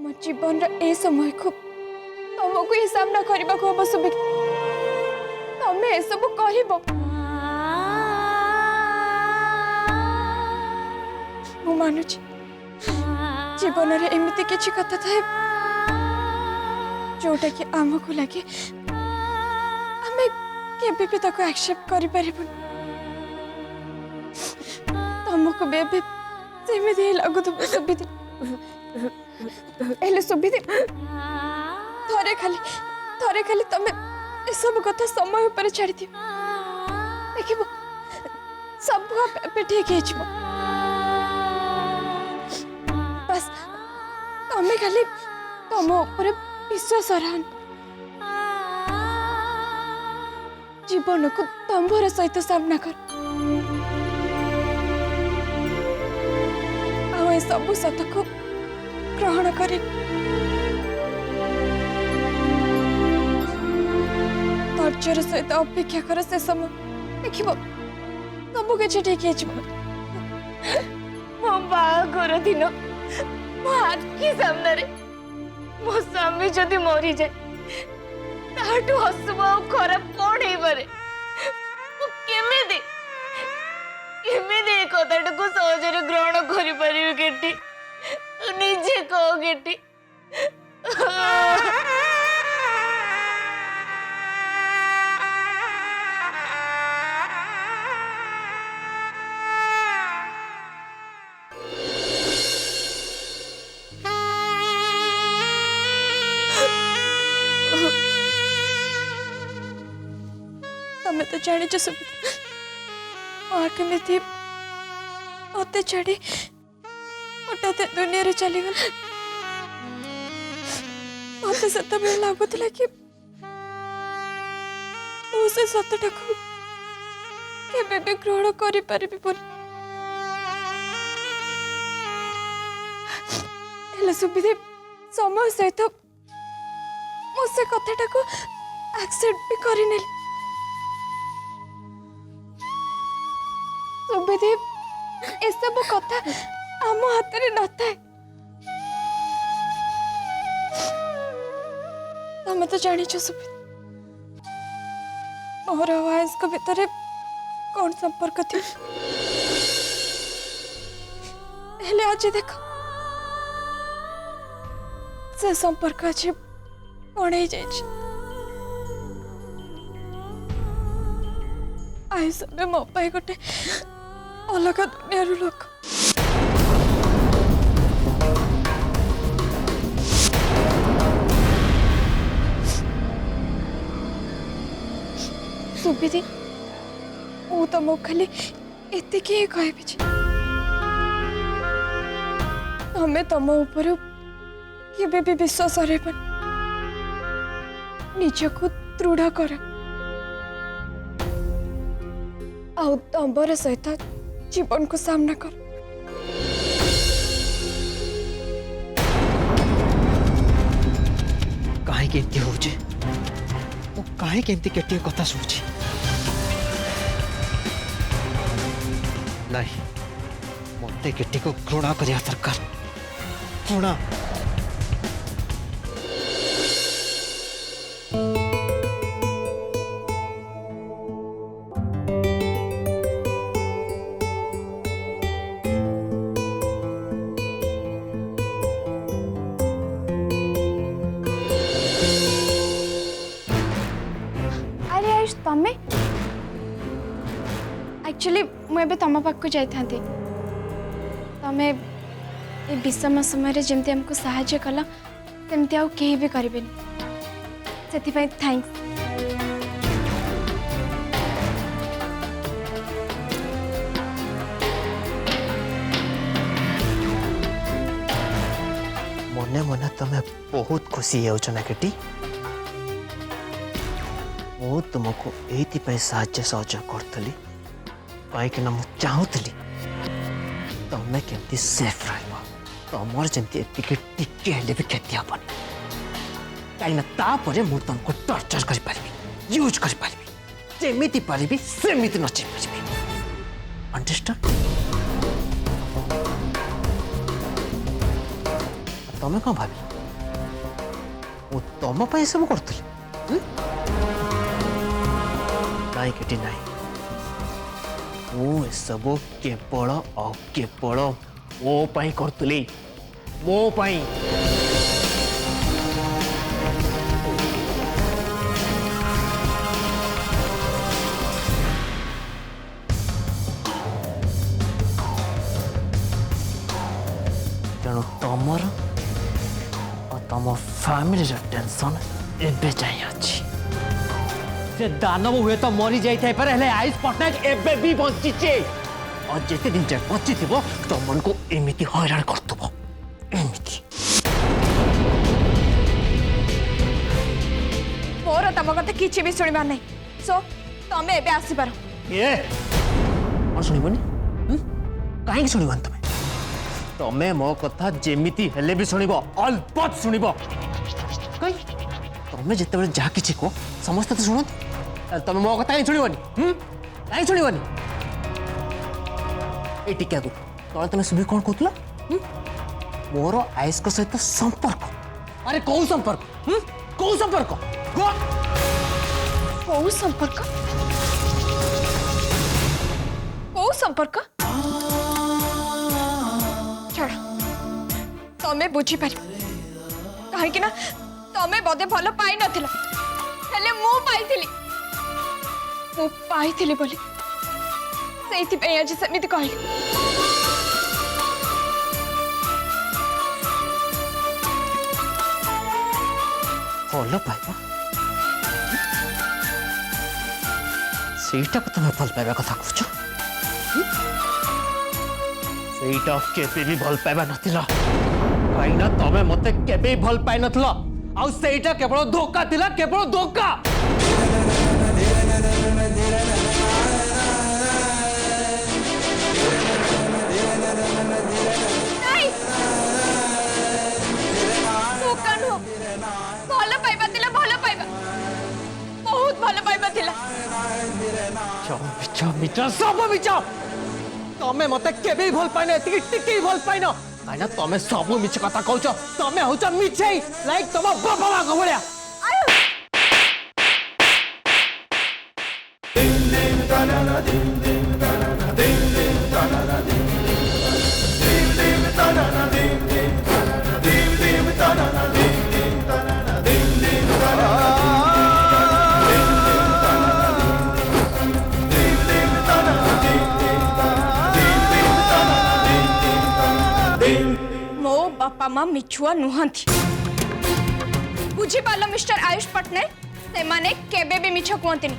मो जीवन ए समय को तुमको ये सामना करने को हम सुबह तमें ए सब कह मु मानुची जीवन रे एमती किछि कथा थाए जोटा कि आमको लगे आमे केबे भी ताको एक्सेप्ट करि परिबन तुमको बेबे सेमिति लागु तो सुबिति एले सुबिति थरे खाली तमे ए सब कथा समय ऊपर छाड़ी दियो देखिबो सब पे ठीक है छिबो बस तमें खाली तुम ऊपर विश्वास रहन जीवन को तंबर सहित सामना कर आ सब सत को ग्रहण कर धैर्यर सहित अपेक्षा कर से समय देख सब किसी ठीक है मो बाहाघर दिन मो आखि सामने मो स्वामी जदि मरी जाए ताठू हसब आ खराब कौन हो पारे कथाटा को सहजरे ग्रहण कर पारि केटी निजे कह केटी तमें तो जानी सुविधा केमी मत छाड़ी हठात दुनिया रे चली गला मत सत लगुला कि से सतटा को केबे भी ग्रहण करि परिबि बोली हेले सुविधा समय सहित मो से कथाटा को एक्सेप्ट भी करिने सुविधा ए सब कथा आम हाथ में न था तमें तो जानी सुविधा मोर वाइस को भीतर कौन संपर्क थी हेले आज देख से संपर्क आज कौन हो जाए आई सब मो पाई गोटे अलग दुनिया लोक सुविधि मु तुम खाली एतिक कह तमें तुम ऊपर केबे भी विश्वास हरबन निजको दृढ़ कर आउ तंबर सहित जीवन को सामना कर काहे केंती होचे ओ काहे केंती केटी कथा सुची नहीं मते केटी को घृणा करिया सरकार घृणा तमें एक्चुअली मुझे तुम पाक जाती तमें ये विषम समय जमती आमको साहाय्य कल सेमती आउ कहीं भी करें से थैंक्स मने मने तुम्हें बहुत खुशी हो ना केटी मु तुमको ये साहाय्य सहयोग करी कहीं चाहूली तुम्हें केमती सेफ रमर जमी टिके भी क्षति हेनी कहीं मुझे तुमको टर्चर करी यूज करी पारि सेमती नचे पारि अंडरस्टैंड तुम्हें कौन भाव ମୁଁ ତମ ପାଇଁ ସବୁ କରୁଥିଲି ନାଇଁ କେଟି ନାଇଁ ମୁଁ ଏସବୁ କେବଳ ଆଉ କେବଳ ମୋ ପାଇଁ କରୁଥିଲି ମୋ ପାଇଁ ତେଣୁ ତମର तम फैमिली टेंशन एबे जाई अछि से दानव हुए तो मरी जाई थाई पर हेले आयुष पटनायक एबे भी बंची छे और जेते दिन जाय बंची थिबो तमन को एमिति हैरान करतबो एमिति मोर तम कथा किछि भी सुनिबार नै सो तमे एबे आसी पारो ए और सुनिबनी काहे सुनिबन तमे तमे मो कथा जेमिति हेले भी सुनिबो अलबत सुनिबो कई तमे जेते जा किछि को समस्त तो सुनो तमे मो कथा ही सुनिबनी काहे सुनिबनी ए टिका को तोला तमे सुबी कोन कहतला मोर आइस को सहित संपर्क अरे कौ संपर्क कौ संपर्क कौ संपर्क कौ संपर्क छाड़ तमे बुझी पार कहीं ना तमे बदे भल पाई नथिला हेले मु पाइथिली बोली सेइथि पे आज समिति कहली भल पाइबा सेटा को तमे भल पाइबा कथा कहछ सेटा केबे भी भल पाइबा नथिला काई ना तमे मते केबे भल पाइ नथिला आ सेटा केवल धोखा थिला केवल धोखा नहीं धोखा नो भल पाइबा थिला भल पाइबा बहुत भल पाइबा थिला मिଛ मिଛ सब मिଛ तमे मते केबे भल पाइना एतिकी टिकी भल पाइना काइना तमे सब मिछ कथा कहउछ तमे होछ मिछै लाइक तम बाबा मा भलिया मो बापा माँ मिछुआ नुहंती बुझी पालो मिस्टर आयुष पटनायक से माने केबे भी मिछ कहंतिनी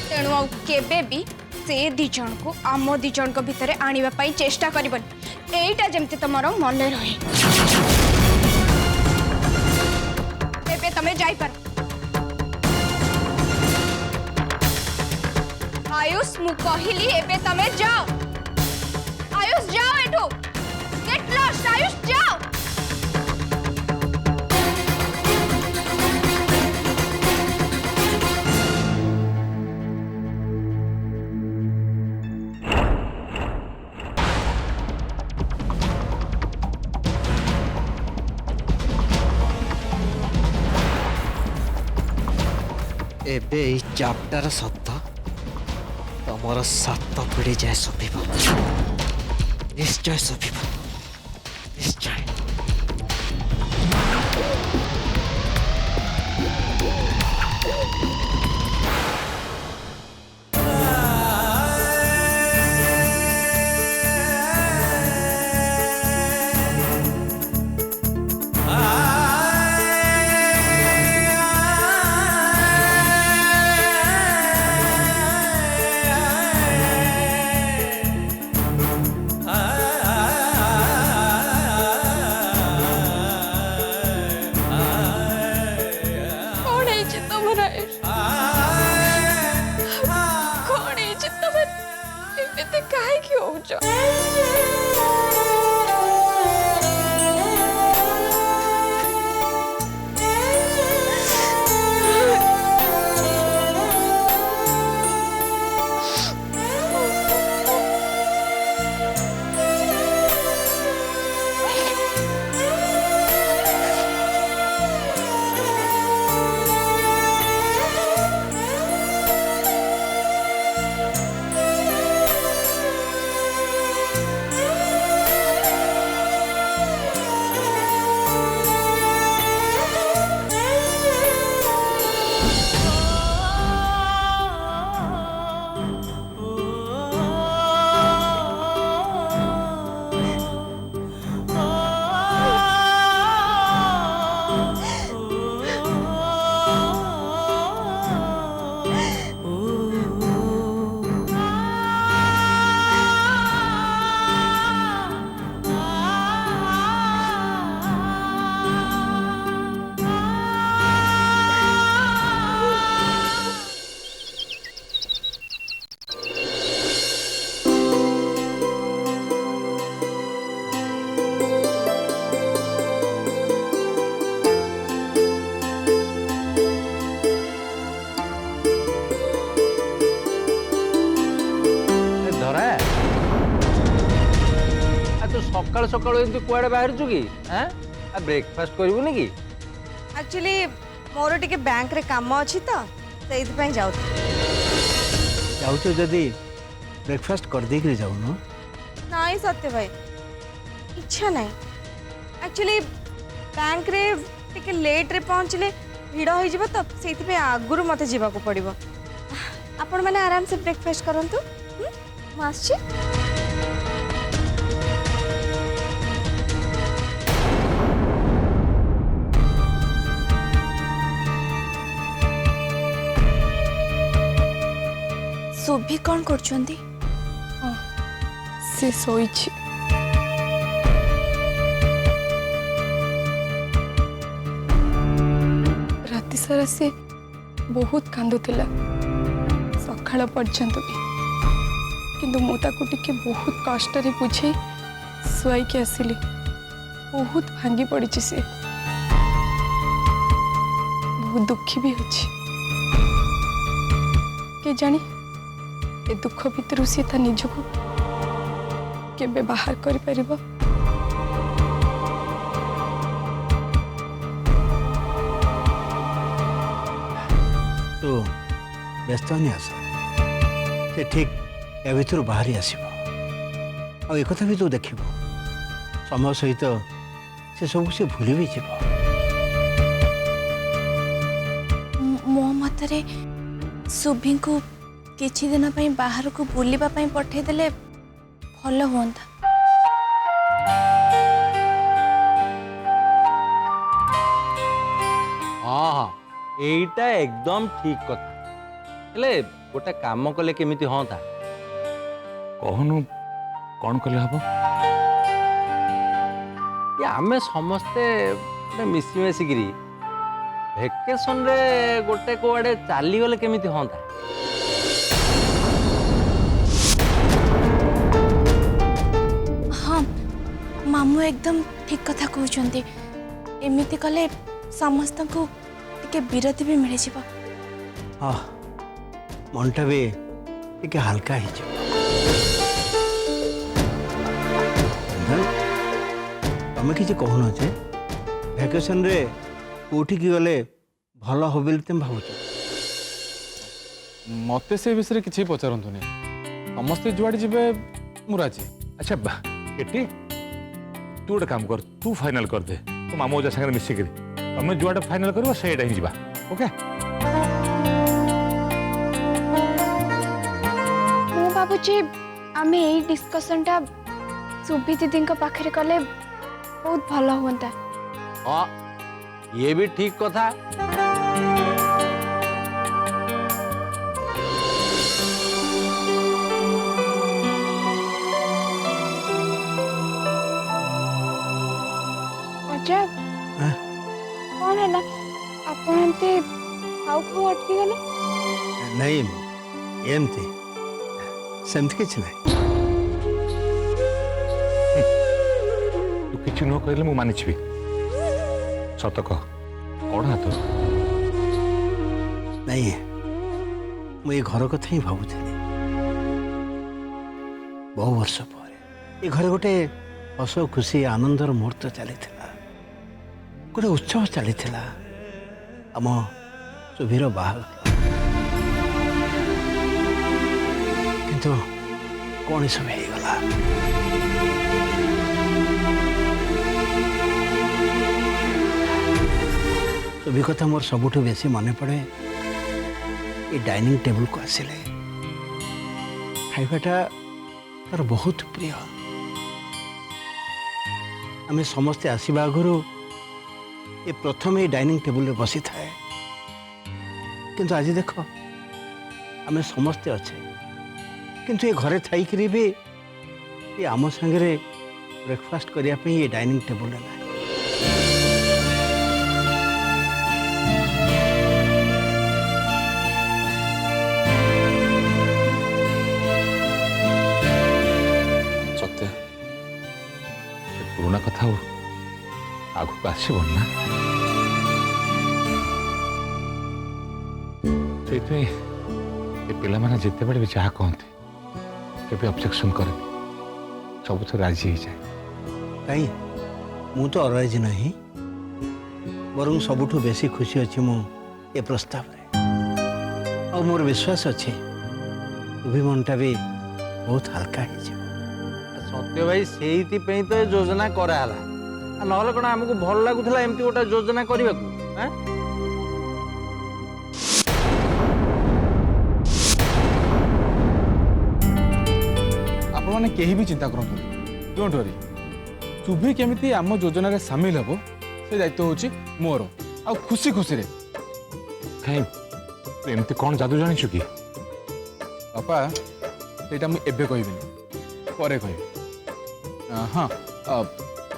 तेणु आ केबे भी से दी जन को आम दी जन को भितरे आनिबा पई चेष्टा करबन एटा जेमते तमरो मन रहे एबे तमे जाई पर आयुष मु कहिली एबे तमे जाओ आयुष जाओ एठो गेट लॉस्ट आयुष जाओ एबे ई चैप्टर शब्द तमर 7 पीढ़ी जाए सुबिबो निश्चय सुबिबो निश्चय सकाल सकाल एमती कुआडे बाहर छु कि हैं आ ब्रेकफास्ट करबुनी कि एक्चुअली मोर टिके बैंक रे काम अछि त सेइथ पई जाउ जाऊँ जदि ब्रेकफास्ट कर देकर जाऊन नाई सत्य भाई इच्छा नहीं एक्चुअली बैंक रे टिके लेट रे पहुँचले भिड़ हो जिवो तो सेइथ पे आगुरु मते जीवा को पड़िबो आपण माने आराम से ब्रेकफास्ट करंतु मास्टर ଶୁଭି କ'ଣ କରୁଛନ୍ତି? ସେ ଶୋଇଛି। ରାତି ସାରା ସେ ବହୁତ କାନ୍ଦୁଥିଲା ସକାଳ ପର୍ଯ୍ୟନ୍ତ ବି କିନ୍ତୁ ମୁଁ ତାକୁ ଟିକେ ବହୁତ କଷ୍ଟରେ ବୁଝେଇ ଶୁଆଇକି ଆସିଲି ବହୁତ ଭାଙ୍ଗି ପଡ଼ିଛି ସେ ବହୁତ ଦୁଃଖୀ ବି ଅଛି କେଜାଣି ए दुख भितर सी ता निजको केबे बाहर करि परिबो तो व्यस्त नहीं आस से ठीक या भर बाहरी आसब आ एक भी तू देख समय सहित से सब से भूली भी जीव मो मतरे सुभी को किछि दिन पई बाहर को बुलिबा पई पठे देले भलो होंता हाँ हाँ एटा एकदम ठीक कथा हेले गोटे काम कले केमिति होता कहनु कौन कले हबो ये आमे समस्ते मिसी मिसिकिरी वेकेशन रे गोटे कोआडे चाली गले केमिति होता मामू एकदम ठीक कथा कहउचंती एमिति कले समस्त को टिके विरति भी मिल जिवो हाँ मनटा भी टिके हल्का ही तुम कि कहन जे भैकेशन रे कोठी की गले भल हो बोली तुम भावुच मते से विषय किछि पचारंतुनी समस्ते जुआड़ी जिबे मुराजी अच्छा केटी तू गोटे काम कर तू फाइनल कर दे तो मामू जा संगे मिसिक तुम जुआटा फाइनल कर सेटा ही जा ओके मु भाबुची आमे एई डिस्कशन टा सुभी दीदी पाखे कले बहुत भलो होता हाँ ये भी ठीक कथा कौन है ना आपते खाऊ खाऊ अटकी गले नहीं एमती सेमती किछ नहीं तू किछि न कहले मु मानिछि सत कह कौन हाथ नहीं मुझे घर कथा ही भावुली बहु वर्ष पर ये घर गोटे हस खुशी आनंदर मुहूर्त चली गोटे उत्सव चली आम सुभीर बाहाघर किंतु कौन सब हो गला सुभी कथा मोर सबुठु बेसी मन पड़े ये डाइनिंग टेबल को आसिले खाइबाटा तार बहुत प्रिय आम समस्ते आसवा आगु ये प्रथम ये डाइनिंग टेबल रे बसी थाए किंतु आज देख आम समस्ते अच्छे किंतु ये घरे थी भी ये आम सांगे ब्रेकफास्ट करने ये डाइनिंग टेबल ना सत्य पुराना कथा आगु आसब ना से पिला माने जिते बड़े भी जहाँ कहते केबे ऑब्जेक्शन करे सब तो राजी हो जाए कहीं मु तो अराजी नहीं बर सबुठ बेसी खुशी अच्छी मु ए प्रस्ताव रे और मोर विश्वास अच्छे भी मनटा भी बहुत हल्का है। सत्य भाई से तो ये योजना कराला ना कौन आमको भल लगुला एमती गोटे योजना करने को। आपण मैंने कहीं भी चिंता करूँ डोंट वरी चुभी केमिति आम योजन सामिल हम से दायित्व हूँ मोर आ खुशी खुशी रे कहीं एमती कौन जादू जानी कि बापा ସେଇଟା ମୁଁ ଏବେ କହିବିନି ପରେ କହିବି। हाँ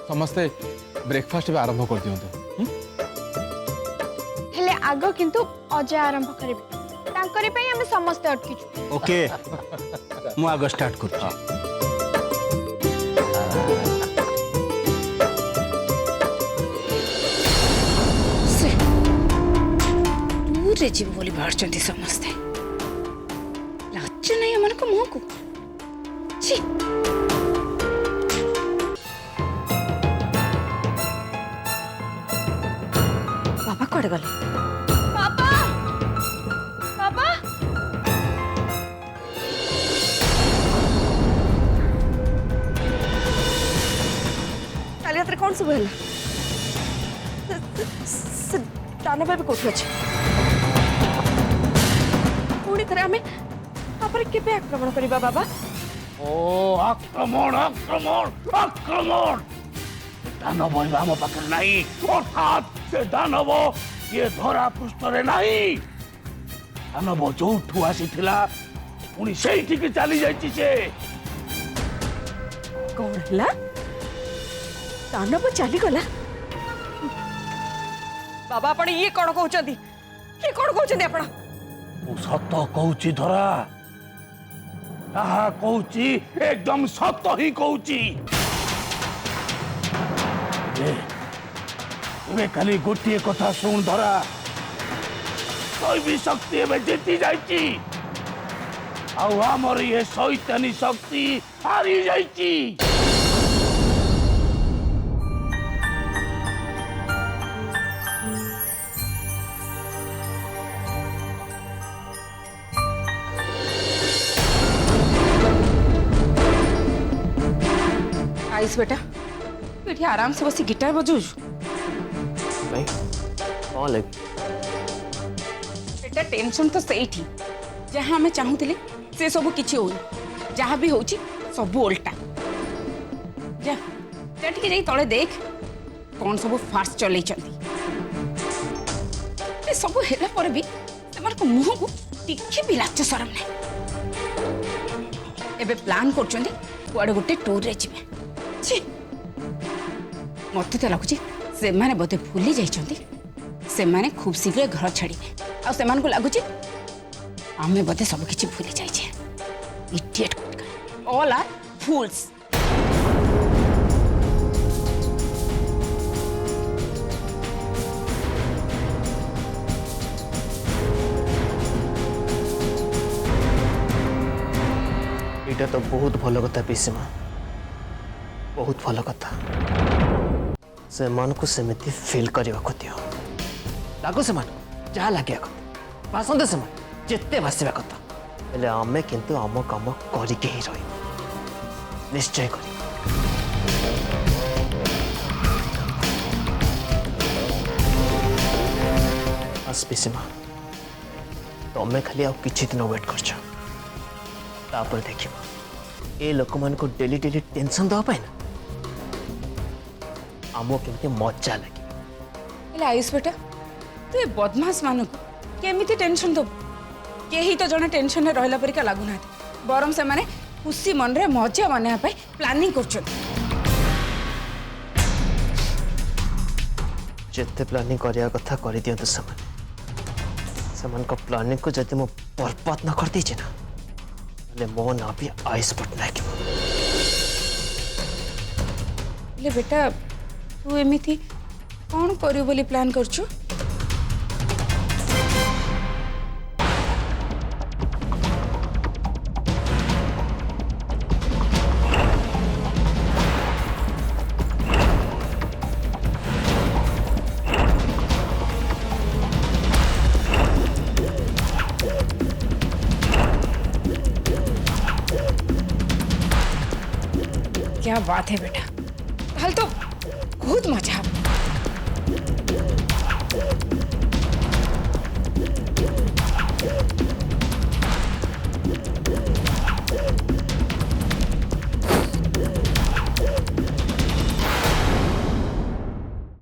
समस्ते ब्रेकफास्ट भी आरंभ कर दियंतु। हेले आग किंतु अजय आरंभ करिवे तांकरी पई हम समस्त अटकिछु। ओके मु आग स्टार्ट कर दूर जीव बोली बाहर समस्ते लाज नहीं मन को मुह को छी बाबा कड़े गले पापा पापा काली रात कौन सब है दाना भी कौन अच्छे पुणी थे आम तापर केबे आक्रमण करबा बाबा। ओ आक्रमण आक्रमण आक्रमण दानव आम पाखे नहीं अर्थात से दानव ये धरा पृष्ठ नहीं दानव जो आसी पुणी से चली जाइए कौन है दानव चली गला बाबा आपण ये कौन कहते ये कौन कहते आपण सत कहूची धरा कहूची एकदम सत ही कहूची खाली गोटे कथा शुण धरा दैवी शक्ति एवं जीति जाइची आमर ये शैतानी शक्ति हारी जाइची। आइस बेटा तू आराम से बसी गिटार बजाऊ नहीं कौन लग बेटा टेंशन तो सही जहाँ आम चाहूले से सब किसी हो जहाँ भी हो सब उल्टा जा जा टिके जाई तले देख कौन सब फास्ट चल सब हेला पर भी मुह को टिके भी लाज शरम नहीं एबे प्लान कर गोटे टूर रे जिवे मत तो लगुच से माने बोधे भूली जाइए खूब शीघ्र घर छाड़े आ से लगुच आमे बोधे सब किसी भूली जाइए इडियट ऑल आर फूल्स। ये तो बहुत भल कथा पिसीमा बहुत भल कथा से मन को सेमिति फील करने को दियो लागो से जहाँ लगे भाषण से जिते भाषा कथा हेले आमे किंतु आम काम करके ही रही निश्चय कर पिसीमा तमें खाली आ किछि दिन वेट कर देख ए लोक मान को डेली डेली टेंशन दवाई ना आमो केमती मजा लगे। आयुष बेटा तू ये बदमाश मान को केमिति टेंशन दब कहीं तो जने टेंशन में रहा परिका लगुना बरम से माने खुशी मन रे मजा माने प्लानिंग कर जिते प्लानिंग करिया कथा कर दियंतु को प्लानिंग को जदि मो बर्बाद न कर दीचे ना ले मो ना भी आयुष पटनायक ले बेटा तू एमिति कौन करियो बोली प्लान करछु क्या बात है बेटा, कल तो बहुत मजा